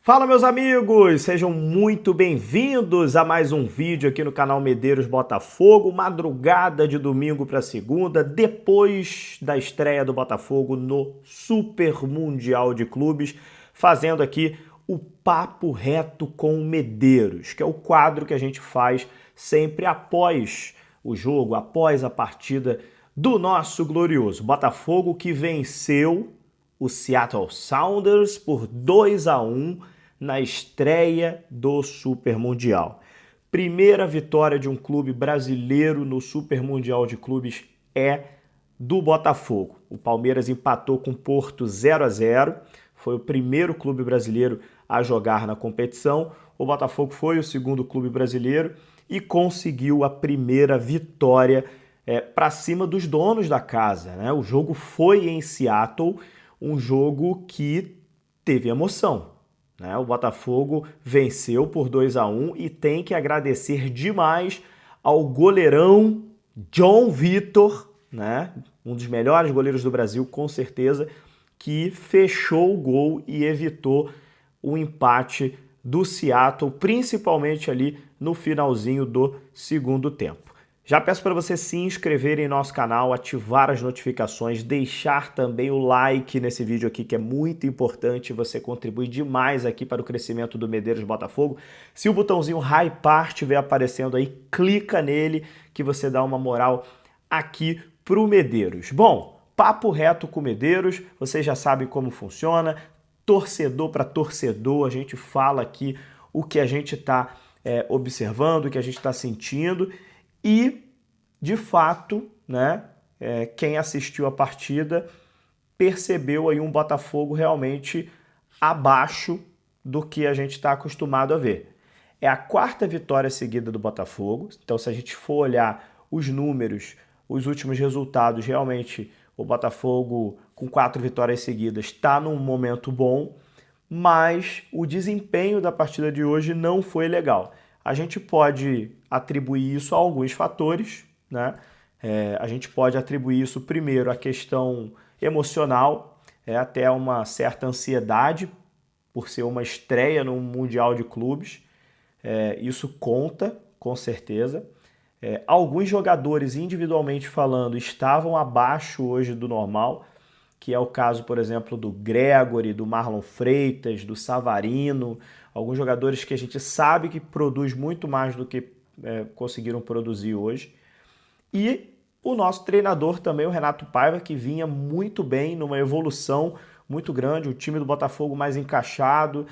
Fala, meus amigos! Sejam muito bem-vindos a mais um vídeo aqui no canal Medeiros Botafogo. Madrugada de domingo para segunda, depois da estreia do Botafogo no Super Mundial de Clubes, fazendo aqui o Papo Reto com o Medeiros, que é o quadro que a gente faz sempre após o jogo, após a partida do nosso glorioso Botafogo, que venceu o Seattle Sounders por 2-1 na estreia do Super Mundial. Primeira vitória de um clube brasileiro no Super Mundial de Clubes é do Botafogo. O Palmeiras empatou com o Porto 0-0, foi o primeiro clube brasileiro a jogar na competição. O Botafogo foi o segundo clube brasileiro e conseguiu a primeira vitória para cima dos donos da casa, né? O jogo foi em Seattle, um jogo que teve emoção, né? O Botafogo venceu por 2-1 e tem que agradecer demais ao goleirão João Vitor, né? Um dos melhores goleiros do Brasil, com certeza, que fechou o gol e evitou o empate do Seattle, principalmente ali no finalzinho do segundo tempo. Já peço para você se inscrever em nosso canal, ativar as notificações, deixar também o like nesse vídeo aqui, que é muito importante, você contribui demais aqui para o crescimento do Medeiros Botafogo. Se o botãozinho hypar estiver aparecendo aí, clica nele que você dá uma moral aqui pro Medeiros. Bom, papo reto com o Medeiros, vocês já sabem como funciona, torcedor para torcedor, a gente fala aqui o que a gente está observando, o que a gente está sentindo. E, de fato, né, quem assistiu a partida percebeu aí um Botafogo realmente abaixo do que a gente está acostumado a ver. É a quarta vitória seguida do Botafogo, então se a gente for olhar os números, os últimos resultados, realmente o Botafogo com 4 vitórias seguidas está num momento bom, mas o desempenho da partida de hoje não foi legal. A gente pode atribuir isso a alguns fatores, né? A gente pode atribuir isso primeiro à questão emocional, até uma certa ansiedade por ser uma estreia no Mundial de Clubes. Isso conta, com certeza. Alguns jogadores, individualmente falando, estavam abaixo hoje do normal, que é o caso, por exemplo, do Gregory, do Marlon Freitas, do Savarino, alguns jogadores que a gente sabe que produz muito mais do que conseguiram produzir hoje. E o nosso treinador também, o Renato Paiva, que vinha muito bem, numa evolução muito grande, o time do Botafogo mais encaixado,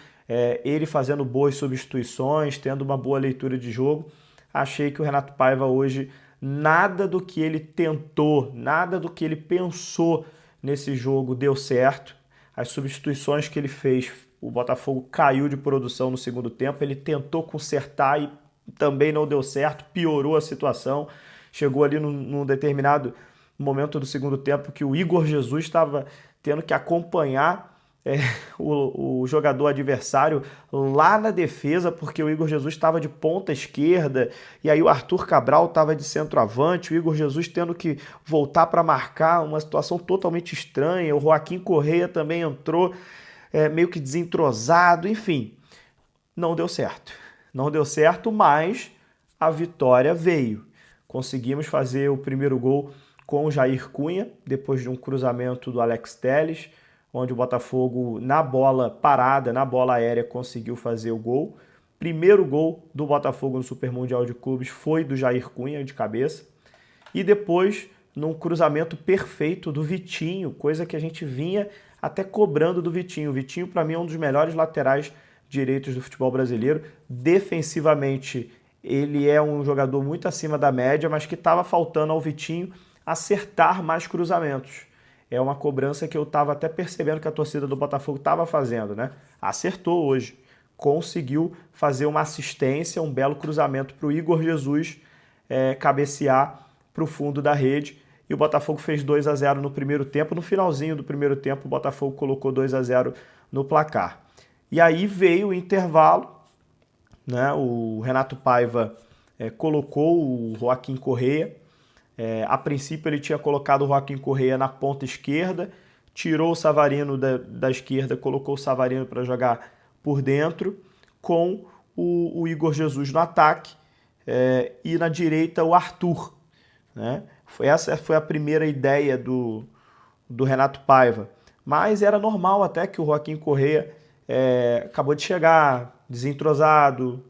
ele fazendo boas substituições, tendo uma boa leitura de jogo. Achei que o Renato Paiva hoje, nada do que ele tentou, nada do que ele pensou nesse jogo deu certo. As substituições que ele fez, o Botafogo caiu de produção no segundo tempo, ele tentou consertar e também não deu certo, piorou a situação. Chegou ali num determinado momento do segundo tempo que o Igor Jesus estava tendo que acompanhar o jogador adversário lá na defesa, porque o Igor Jesus estava de ponta esquerda, e aí o Arthur Cabral estava de centroavante, o Igor Jesus tendo que voltar para marcar, uma situação totalmente estranha. O Joaquim Correia também entrou meio que desentrosado, enfim, não deu certo. Não deu certo, mas a vitória veio. Conseguimos fazer o primeiro gol com o Jair Cunha, depois de um cruzamento do Alex Telles, onde o Botafogo, na bola parada, na bola aérea, conseguiu fazer o gol. Primeiro gol do Botafogo no Super Mundial de Clubes foi do Jair Cunha, de cabeça. E depois, num cruzamento perfeito do Vitinho, coisa que a gente vinha até cobrando do Vitinho. O Vitinho, para mim, é um dos melhores laterais direitos do futebol brasileiro. Defensivamente, ele é um jogador muito acima da média, mas que estava faltando ao Vitinho acertar mais cruzamentos. É uma cobrança que eu estava até percebendo que a torcida do Botafogo estava fazendo, né? Acertou hoje. Conseguiu fazer uma assistência, um belo cruzamento para o Igor Jesus cabecear para o fundo da rede. E o Botafogo fez 2-0 no primeiro tempo. No finalzinho do primeiro tempo, o Botafogo colocou 2-0 no placar. E aí veio o intervalo, né? O Renato Paiva colocou o Joaquim Correia. A princípio ele tinha colocado o Joaquim Correia na ponta esquerda, tirou o Savarino da esquerda, colocou o Savarino para jogar por dentro, com o Igor Jesus no ataque e na direita o Arthur, né? Essa foi a primeira ideia do Renato Paiva, mas era normal até que o Joaquim Correa acabou de chegar, desentrosado,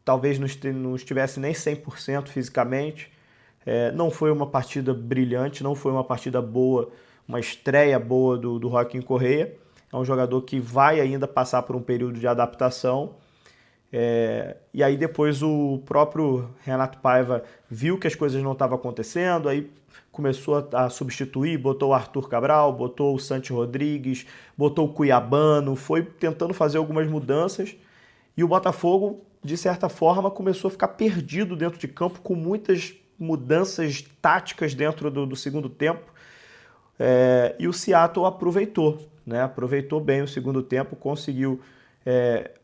talvez não estivesse nem 100% fisicamente. Não foi uma partida brilhante, não foi uma partida boa, uma estreia boa do Joaquim Correa. É um jogador que vai ainda passar por um período de adaptação. E aí depois o próprio Renato Paiva viu que as coisas não estavam acontecendo, aí começou a substituir, botou o Arthur Cabral, botou o Santi Rodrigues, botou o Cuiabano, foi tentando fazer algumas mudanças, e o Botafogo, de certa forma, começou a ficar perdido dentro de campo, com muitas mudanças táticas dentro do segundo tempo, e o Seattle aproveitou, né? Aproveitou bem o segundo tempo, conseguiu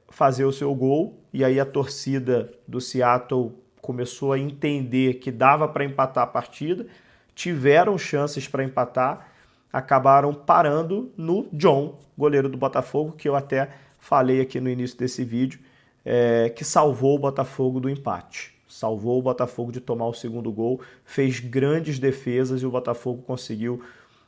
fazer o seu gol, e aí a torcida do Seattle começou a entender que dava para empatar a partida, tiveram chances para empatar, acabaram parando no John, goleiro do Botafogo, que eu até falei aqui no início desse vídeo, que salvou o Botafogo do empate. Salvou o Botafogo de tomar o segundo gol, fez grandes defesas e o Botafogo conseguiu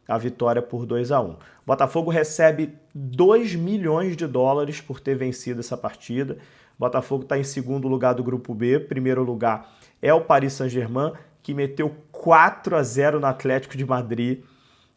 a vitória por 2-1. O Botafogo recebe 2 milhões de dólares por ter vencido essa partida. O Botafogo está em segundo lugar do grupo B. Primeiro lugar é o Paris Saint-Germain, que meteu 4-0 no Atlético de Madrid.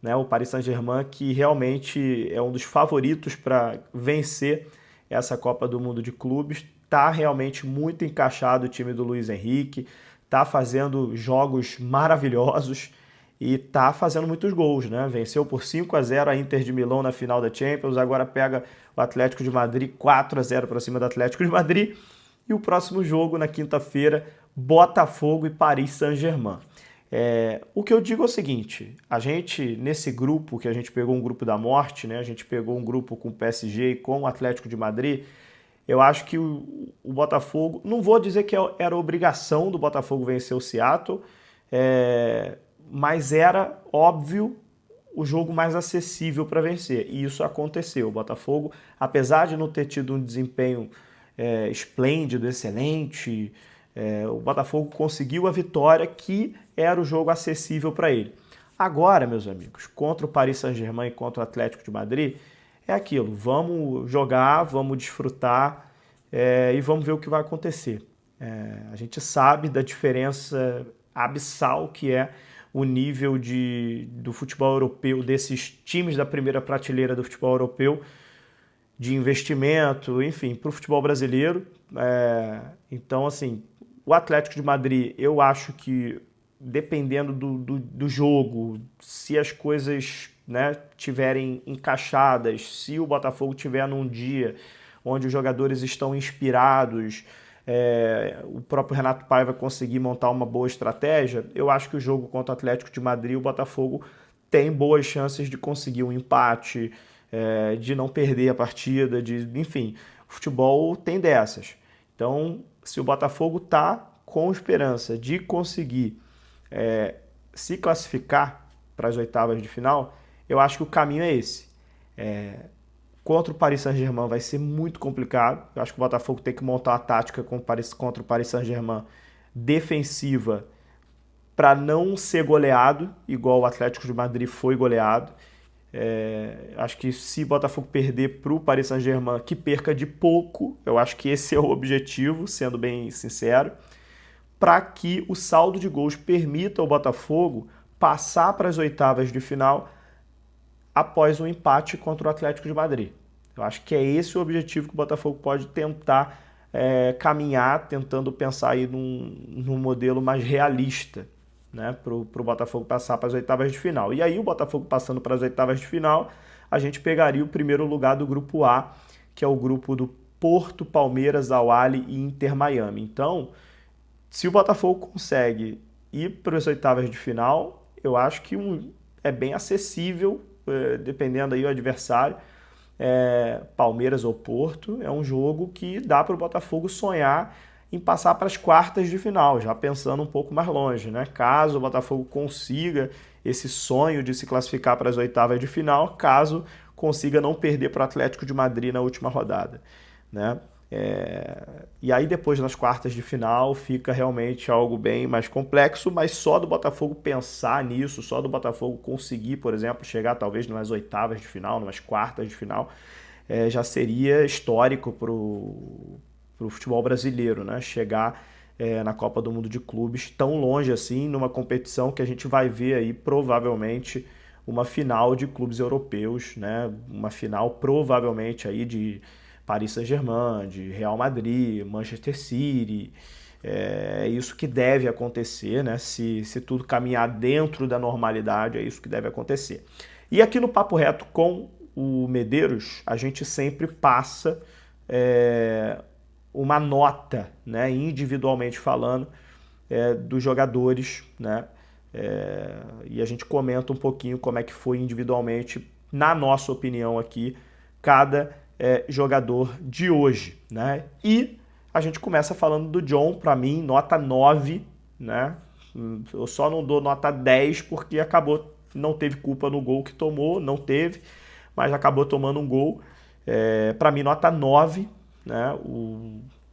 Né? O Paris Saint-Germain, que realmente é um dos favoritos para vencer essa Copa do Mundo de Clubes. Está realmente muito encaixado o time do Luiz Henrique, está fazendo jogos maravilhosos e tá fazendo muitos gols, né? Venceu por 5-0 a Inter de Milão na final da Champions, agora pega o Atlético de Madrid 4-0 para cima do Atlético de Madrid. E o próximo jogo na quinta-feira, Botafogo e Paris Saint-Germain. O que eu digo é o seguinte, a gente, nesse grupo, que a gente pegou um grupo da morte, né? A gente pegou um grupo com o PSG e com o Atlético de Madrid, eu acho que o Botafogo, não vou dizer que era obrigação do Botafogo vencer o Seattle, mas era, óbvio, o jogo mais acessível para vencer. E isso aconteceu. O Botafogo, apesar de não ter tido um desempenho esplêndido, excelente, o Botafogo conseguiu a vitória, que era o jogo acessível para ele. Agora, meus amigos, contra o Paris Saint-Germain e contra o Atlético de Madrid, é aquilo. Vamos jogar, vamos desfrutar e vamos ver o que vai acontecer. A gente sabe da diferença abissal que é o nível do futebol europeu, desses times da primeira prateleira do futebol europeu, de investimento, enfim, para o futebol brasileiro. Então, assim, o Atlético de Madrid, eu acho que, dependendo do jogo, se as coisas, né, tiverem encaixadas, se o Botafogo tiver num dia onde os jogadores estão inspirados, o próprio Renato Paiva conseguir montar uma boa estratégia, eu acho que o jogo contra o Atlético de Madrid, o Botafogo tem boas chances de conseguir um empate, de não perder a partida, enfim, o futebol tem dessas. Então, se o Botafogo está com esperança de conseguir se classificar para as oitavas de final, eu acho que o caminho é esse. Contra o Paris Saint-Germain vai ser muito complicado. Eu acho que o Botafogo tem que montar uma tática contra o Paris Saint-Germain defensiva para não ser goleado, igual o Atlético de Madrid foi goleado. Acho que se o Botafogo perder para o Paris Saint-Germain, que perca de pouco, eu acho que esse é o objetivo, sendo bem sincero, para que o saldo de gols permita ao Botafogo passar para as oitavas de final após um empate contra o Atlético de Madrid. Eu acho que é esse o objetivo que o Botafogo pode tentar caminhar, tentando pensar aí num modelo mais realista, né, para o Botafogo passar para as oitavas de final. E aí o Botafogo passando para as oitavas de final, a gente pegaria o primeiro lugar do grupo A, que é o grupo do Porto, Palmeiras, Al-Ahly e Inter Miami. Então, se o Botafogo consegue ir para as oitavas de final, eu acho que é bem acessível, dependendo aí do adversário, Palmeiras ou Porto, é um jogo que dá para o Botafogo sonhar em passar para as quartas de final, já pensando um pouco mais longe, né? Caso o Botafogo consiga esse sonho de se classificar para as oitavas de final, caso consiga não perder para o Atlético de Madrid na última rodada, né? E aí depois nas quartas de final fica realmente algo bem mais complexo, mas só do Botafogo pensar nisso, só do Botafogo conseguir, por exemplo, chegar talvez nas oitavas de final, nas quartas de final, já seria histórico para o futebol brasileiro, né? Chegar na Copa do Mundo de Clubes tão longe assim, numa competição que a gente vai ver aí provavelmente uma final de clubes europeus, né? Uma final provavelmente aí de Paris Saint-Germain, de Real Madrid, Manchester City. É isso que deve acontecer, né? Se tudo caminhar dentro da normalidade, é isso que deve acontecer. E aqui no Papo Reto com o Medeiros, a gente sempre passa uma nota, né, individualmente falando, dos jogadores, né? E a gente comenta um pouquinho como é que foi individualmente, na nossa opinião aqui, cada jogador de hoje, né? E a gente começa falando do John, para mim, nota 9, né? Eu só não dou nota 10 porque não teve culpa no gol que tomou, não teve, mas acabou tomando um gol. Para mim, nota 9, né?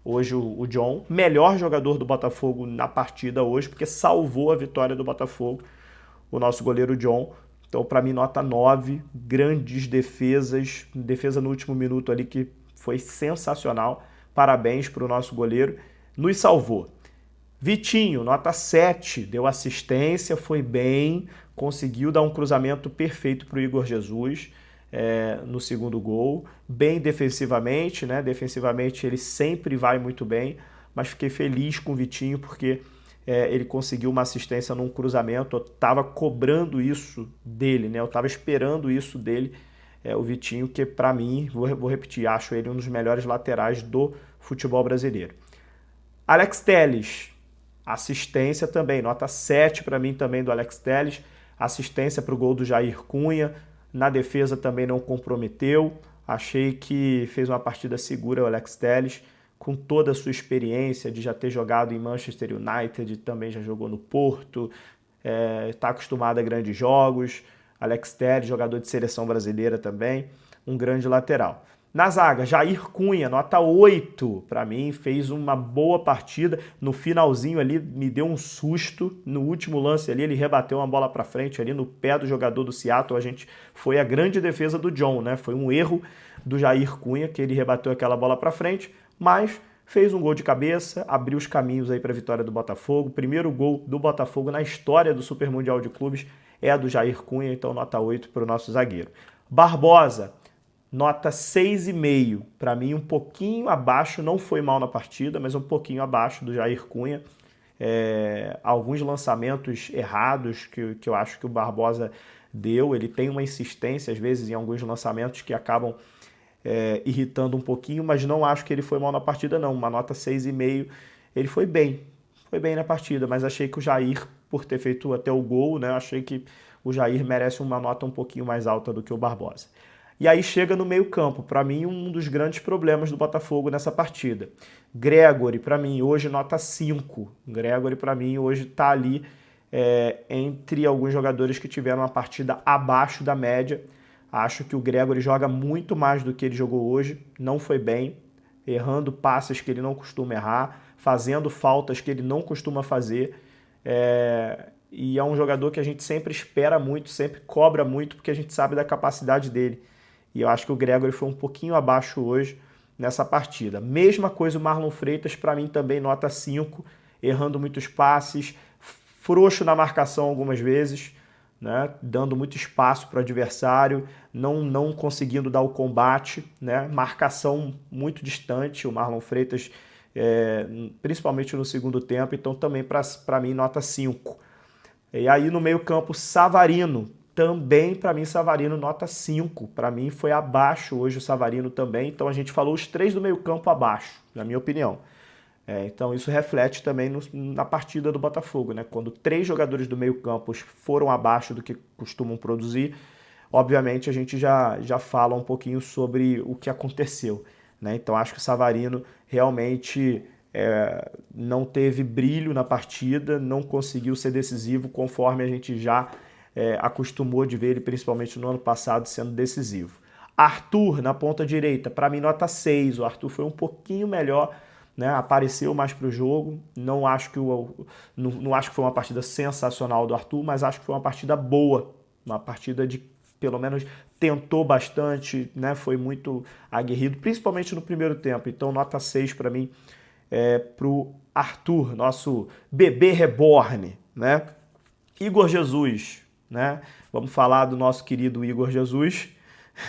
Hoje o John, melhor jogador do Botafogo na partida hoje, porque salvou a vitória do Botafogo, o nosso goleiro John. Então, para mim, nota 9, grandes defesas, defesa no último minuto ali que foi sensacional. Parabéns para o nosso goleiro, nos salvou. Vitinho, nota 7, deu assistência, foi bem, conseguiu dar um cruzamento perfeito para o Igor Jesus no segundo gol. Bem defensivamente, né? Defensivamente ele sempre vai muito bem, mas fiquei feliz com o Vitinho porque ele conseguiu uma assistência num cruzamento. Eu estava cobrando isso dele, né? Eu estava esperando isso dele, o Vitinho, que para mim, vou repetir, acho ele um dos melhores laterais do futebol brasileiro. Alex Telles, assistência também, nota 7 para mim também do Alex Telles, assistência para o gol do Jair Cunha, na defesa também não comprometeu, achei que fez uma partida segura o Alex Telles, com toda a sua experiência de já ter jogado em Manchester United, também já jogou no Porto, está acostumado a grandes jogos. Alex Telles, jogador de seleção brasileira também, um grande lateral. Na zaga, Jair Cunha, nota 8 para mim, fez uma boa partida. No finalzinho ali, me deu um susto. No último lance ali, ele rebateu uma bola para frente ali no pé do jogador do Seattle. Foi a grande defesa do John, né? Foi um erro do Jair Cunha, que ele rebateu aquela bola para frente, mas fez um gol de cabeça, abriu os caminhos aí para a vitória do Botafogo. Primeiro gol do Botafogo na história do Super Mundial de Clubes é do Jair Cunha, então nota 8 para o nosso zagueiro. Barbosa, nota 6,5. Para mim, um pouquinho abaixo, não foi mal na partida, mas um pouquinho abaixo do Jair Cunha. Alguns lançamentos errados que eu acho que o Barbosa deu. Ele tem uma insistência, às vezes, em alguns lançamentos que acabam irritando um pouquinho, mas não acho que ele foi mal na partida, não. Uma nota 6,5. Ele foi bem na partida, mas achei que o Jair, por ter feito até o gol, né, achei que o Jair merece uma nota um pouquinho mais alta do que o Barbosa. E aí chega no meio-campo, para mim, um dos grandes problemas do Botafogo nessa partida. Gregore, para mim, hoje nota 5. Gregore, para mim, hoje está ali entre alguns jogadores que tiveram uma partida abaixo da média. Acho que o Gregore joga muito mais do que ele jogou hoje, não foi bem, errando passes que ele não costuma errar, fazendo faltas que ele não costuma fazer. E é um jogador que a gente sempre espera muito, sempre cobra muito, porque a gente sabe da capacidade dele. E eu acho que o Gregore foi um pouquinho abaixo hoje nessa partida. Mesma coisa o Marlon Freitas, para mim também nota 5, errando muitos passes, frouxo na marcação algumas vezes, né? Dando muito espaço para o adversário, não conseguindo dar o combate, né? Marcação muito distante, o Marlon Freitas, principalmente no segundo tempo, então também para mim nota 5. E aí no meio campo, Savarino, também para mim Savarino nota 5, para mim foi abaixo hoje o Savarino também, então a gente falou os três do meio campo abaixo, na minha opinião. Então isso reflete também na partida do Botafogo, né? Quando 3 jogadores do meio campo foram abaixo do que costumam produzir, obviamente a gente já fala um pouquinho sobre o que aconteceu, né? Então acho que o Savarino realmente não teve brilho na partida, não conseguiu ser decisivo conforme a gente já acostumou de ver ele, principalmente no ano passado, sendo decisivo. Arthur na ponta direita, para mim nota 6. O Arthur foi um pouquinho melhor, né? Apareceu mais para o jogo. Não acho que foi uma partida sensacional do Arthur, mas acho que foi uma partida boa, uma partida de pelo menos tentou bastante, né? Foi muito aguerrido, principalmente no primeiro tempo. Então nota 6 para mim para o Arthur, nosso bebê reborn, né? Igor Jesus, né? Vamos falar do nosso querido Igor Jesus,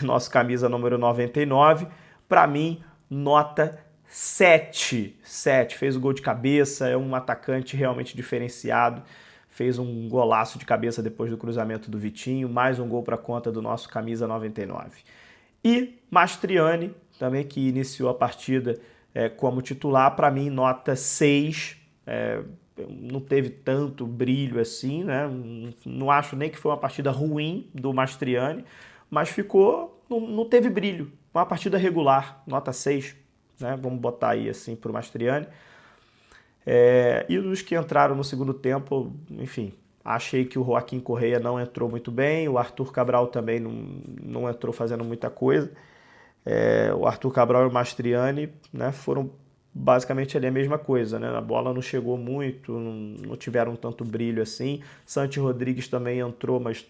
nosso camisa número 99. Para mim, nota 7. 7. Fez o gol de cabeça, é um atacante realmente diferenciado. Fez um golaço de cabeça depois do cruzamento do Vitinho, mais um gol para conta do nosso camisa 99. E Mastriani, também que iniciou a partida como titular, para mim nota 6. Não teve tanto brilho assim, né? Não acho nem que foi uma partida ruim do Mastriani, mas não teve brilho. Uma partida regular, nota 6, né? Vamos botar aí assim para o Mastriani. E os que entraram no segundo tempo, enfim, achei que o Joaquim Correia não entrou muito bem, o Arthur Cabral também não entrou fazendo muita coisa. O Arthur Cabral e o Mastriani, né, foram basicamente ali a mesma coisa, né? A bola não chegou muito, não tiveram tanto brilho assim. Santi Rodrigues também entrou, mas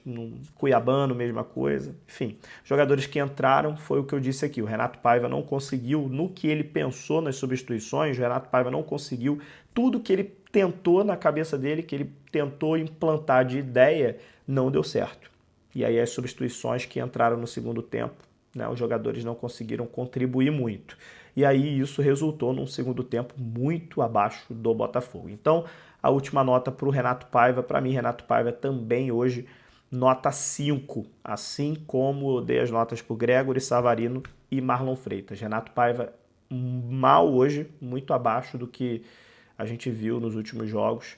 Cuiabano, mesma coisa. Enfim, jogadores que entraram, foi o que eu disse aqui. O Renato Paiva não conseguiu, no que ele pensou nas substituições, o Renato Paiva não conseguiu tudo que ele tentou na cabeça dele, que ele tentou implantar de ideia, não deu certo. E aí as substituições que entraram no segundo tempo, né, os jogadores não conseguiram contribuir muito. E aí isso resultou num segundo tempo muito abaixo do Botafogo. Então, a última nota para o Renato Paiva, para mim, Renato Paiva também hoje, nota 5, assim como eu dei as notas para o Gregory, Savarino e Marlon Freitas. Renato Paiva mal hoje, muito abaixo do que a gente viu nos últimos jogos,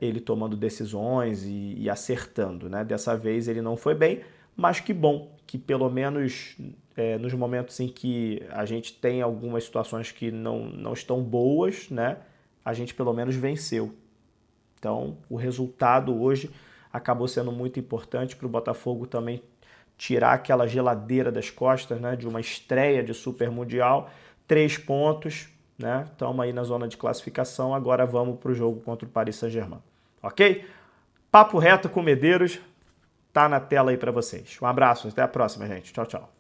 ele tomando decisões e acertando, né? Dessa vez ele não foi bem, mas que bom que pelo menos nos momentos em que a gente tem algumas situações que não estão boas, né, a gente pelo menos venceu. Então, o resultado hoje acabou sendo muito importante para o Botafogo também tirar aquela geladeira das costas, né, de uma estreia de Super Mundial. 3 pontos, né? Estamos aí na zona de classificação, agora vamos para o jogo contra o Paris Saint-Germain. Ok? Papo reto com Medeiros. Tá na tela aí para vocês. Um abraço, até a próxima, gente. Tchau, tchau.